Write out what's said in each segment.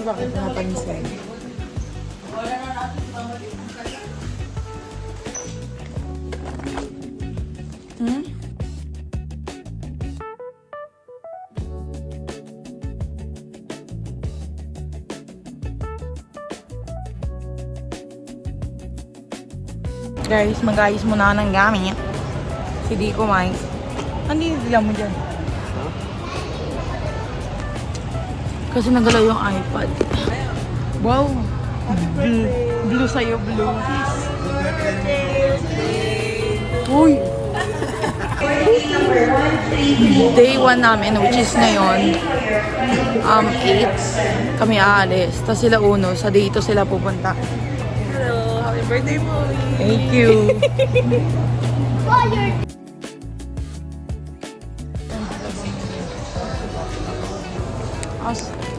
bakit napansin? Hmm? Guys, mag-ayos muna ako ng gamit. Si Dico, Mike. Ano dinidila mo dyan? Kasi nagalaw yung iPad. Wow! Blue sa'yo, blue. Uy! Day 1 namin, which is ngayon, 8 kami aalis. Tapos sila uno, sa day 2 sila pupunta. Hello, happy birthday, Mommy. Thank you.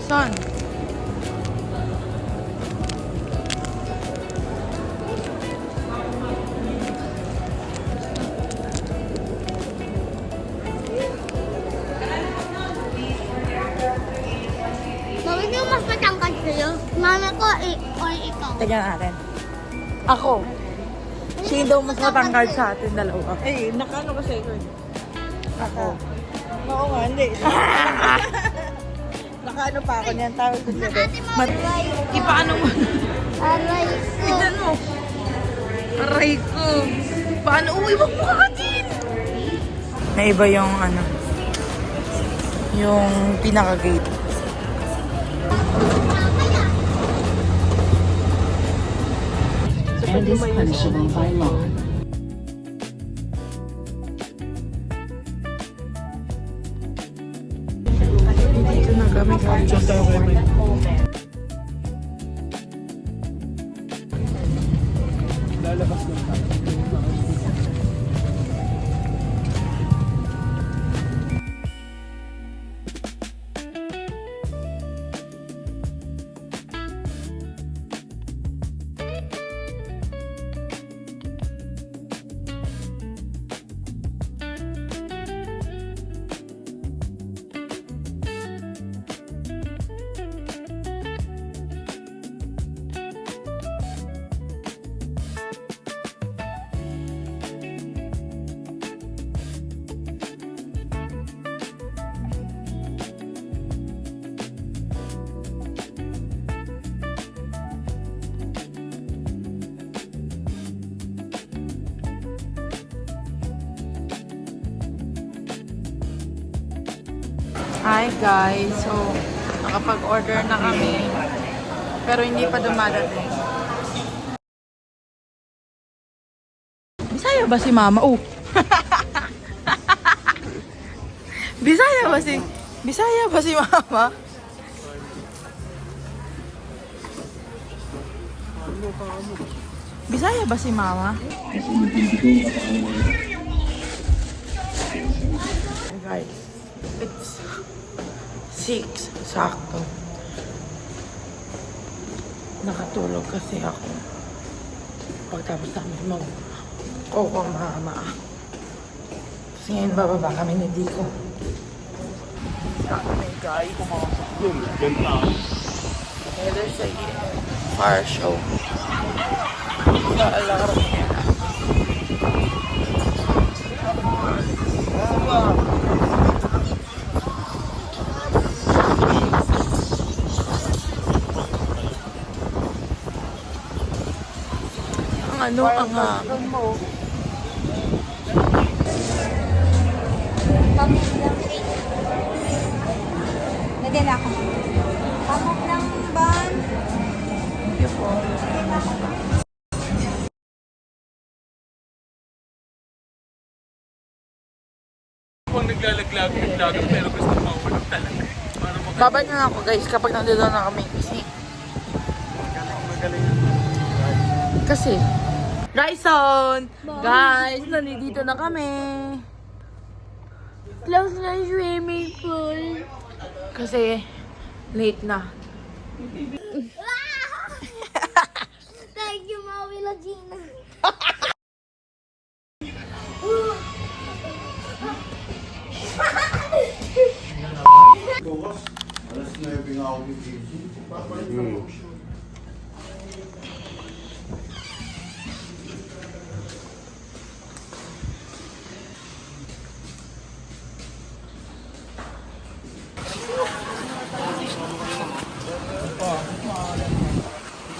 Son. Mami niyo mas matangkad sa'yo. Mama ko or ikaw. Tignan natin. Ako. Siya daw mas matangkad sa atin dalawa. Eh, nakano kasi ito eh. Ako. Oo nga, hindi. Nakaano pa ako niyan, tawag ko siya. Ipaano mo? Aray ko. Tignan mo. Aray ko. Paano? Uy, wag mo kakatin! Naiba yung ano. Yung pinaka-gate. And is punishable by law. Dito na kami guys. Lalabas lang tayo. Hi guys. So, nakapag-order na kami. Pero hindi pa dumadating. Bisaya ba si Mama? Oh. Bisaya ba si Mama? Bisaya ba si Mama? Guys, it's 6 sakto. Nakatulog kasi ako. Pagtapos namin mag-koko Mama. Kasi ngayon bababa kami ni Dico. Kami guys. There's a fire show. Sa alarm nila. Ano ang Nadala ko. Pamok lang ba? Thank you po. Kung naglalaglag pero gusto mawalog talaga. Babay na lang ako guys kapag nandito na kami. Kasi Ryson! Guys, nandito na kami. Close na swimming pool. Kasi late na. Thank you, Mami Lagina. Bukas, alas 9 nga Hindi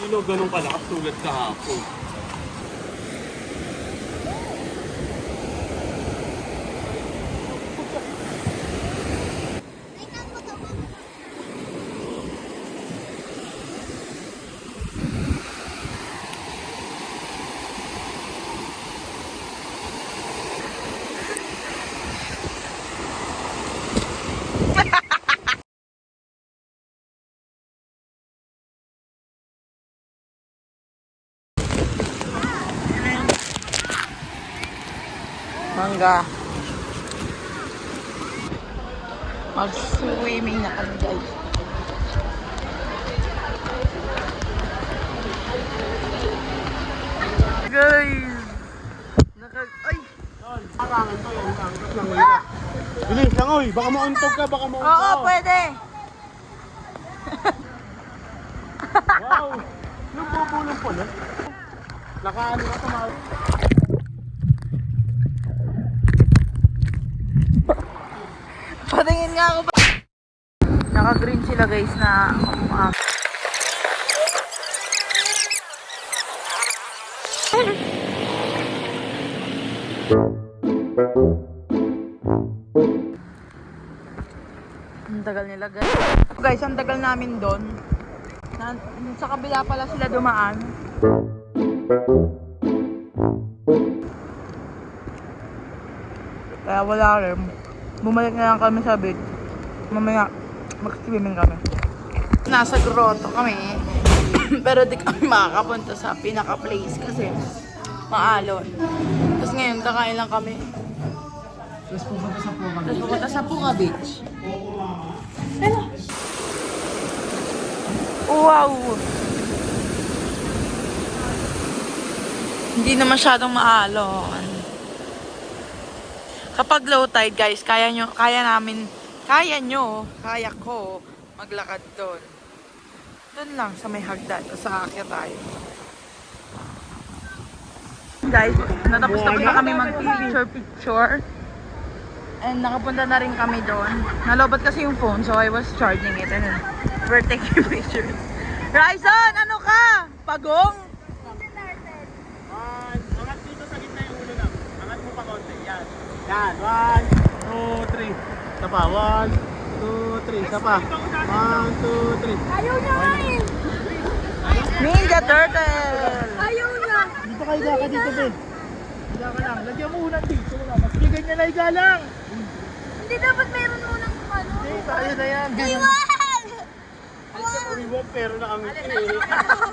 no, ganun kalakas tulad kahapon. Mangga. Mag-swimming na kami guys. Guys! Ay! Bilis lang oy, baka mauntog ka, baka mauntog. Oo, pwede! Wow! Yung bubulong po na. Nakaano na tumawag. Patingin nga ako ba? Naka-green sila guys na ang tagal nila guys. Guys, ang tagal namin doon. Sa kabila pala sila dumaan. Kaya wala rin. Bumalik na lang kami sa beach. Mamaya, mag-swimming kami. Nasa grotto kami. Pero di kami makakapunta sa pinaka-place kasi maalon. Tapos ngayon, kakain lang kami. Tapos pupunta sa Puka Beach. Hello! Wow! Hindi na masyadong maalon. Kapag low tide guys, kaya ko maglakad doon. Doon lang sa may hagdan, sa akyat tayo. Guys, natapos na kami mag-picture. And nakapunta na rin kami doon. Nalobat kasi yung phone, so I was charging it and then we're taking pictures. Raison, ano ka? Pagong? Angat dito sa gitna yung ulo lang. Angat mo pa konti. Yan. Yan. 1, 2, 3. Isa pa. 1, 2, 3. Isa pa. 1, 2, 3. Ayaw na eh! Ninja Turtle! Ayaw na! Dito ka, higa ka dito, Ben. Higa ka lang. Lagyan mo unan dito. Mas bigay niya na higa lang. Hindi dapat meron munang ano. Hindi, tayo na yan. Iwan! Umiwag pero nakangiti.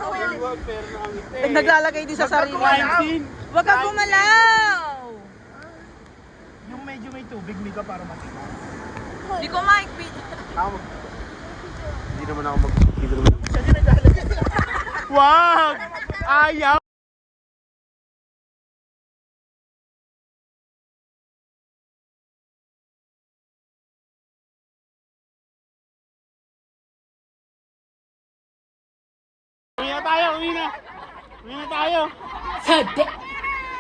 Umiwag pero nakangiti. Naglalagay din sa sarili. Crime Huwag ka gumalaw! Yung medyo may tubig, Mika, para matika. Hindi ko maikpit. Hindi naman ako mag-hindi naman. Wag! Ayaw! Uwi na tayo! Uwi na! Uwi na tayo!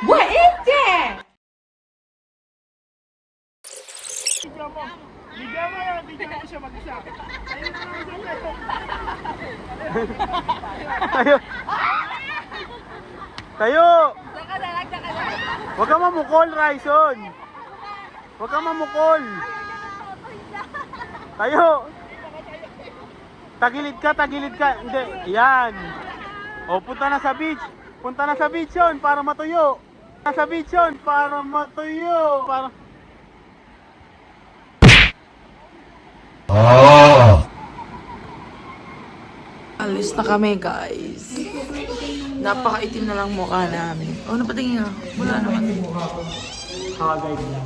What is that? Bigyan mo yan! Bigyan mo siya mag-isa! Tayo! Tayo! Huwag ka mamukol, Raison! Huwag ka mamukol! Tayo! Tagilid ka, tagilid ka! Hindi, yan! O, punta na sa beach! Punta na sa beach yun para matuyo! Punta sa beach yun para matuyo! Para... Alis na kami guys. Napakaitim na lang mukha namin. Oh, napatingin nga. Wala naman. Kagay na.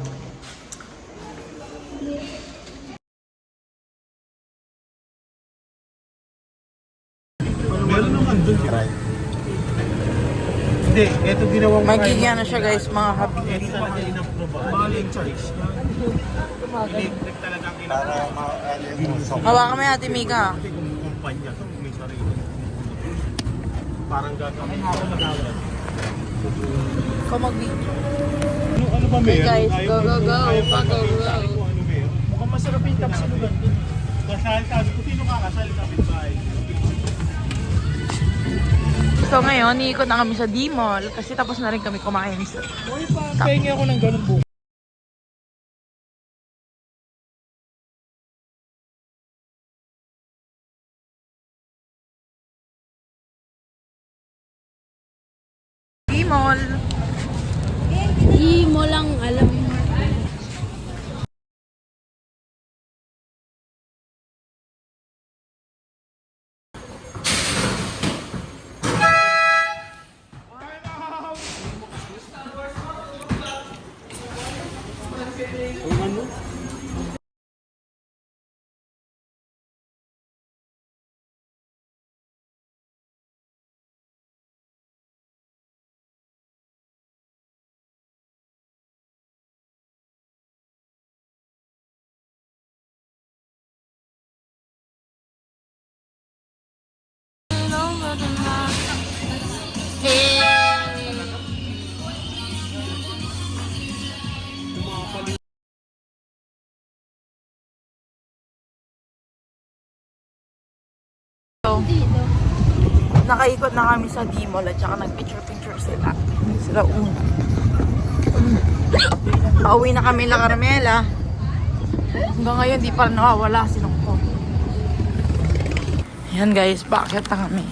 Meron naman dun try. Hindi, eto ginawang Magiging ano siya guys, mga happy. Eto talaga inapprobable. Maling choice. Electric talagang inapprobable. Hawakan mo yung Ate Mika. kumpanya to, may sarili. Parang gagawin ako mag-awal. Kung mag-video. Ano ba meron? guys, Ayaw go, mo- go, go. ayaw mo Go, sabihin go. sa akin kung ano meron. Mukhang masarap yung tapsilugan dun. Kasal sabi ko, sino kakasal kapitbahay? So ngayon, iikot na kami sa D-Mall kasi tapos na rin kami kumain. Uy, pahingi ako ng ganun buko. D-Mall. Di mo lang alam. Ang ano? So, nakaikot na kami sa D-Mall at saka nag-picture-picture sila. Sila una. Pauwi na kami La Carmela. Hanggang ngayon, di pa rin nawawala si Nokko. Ayan guys, bakit na kami?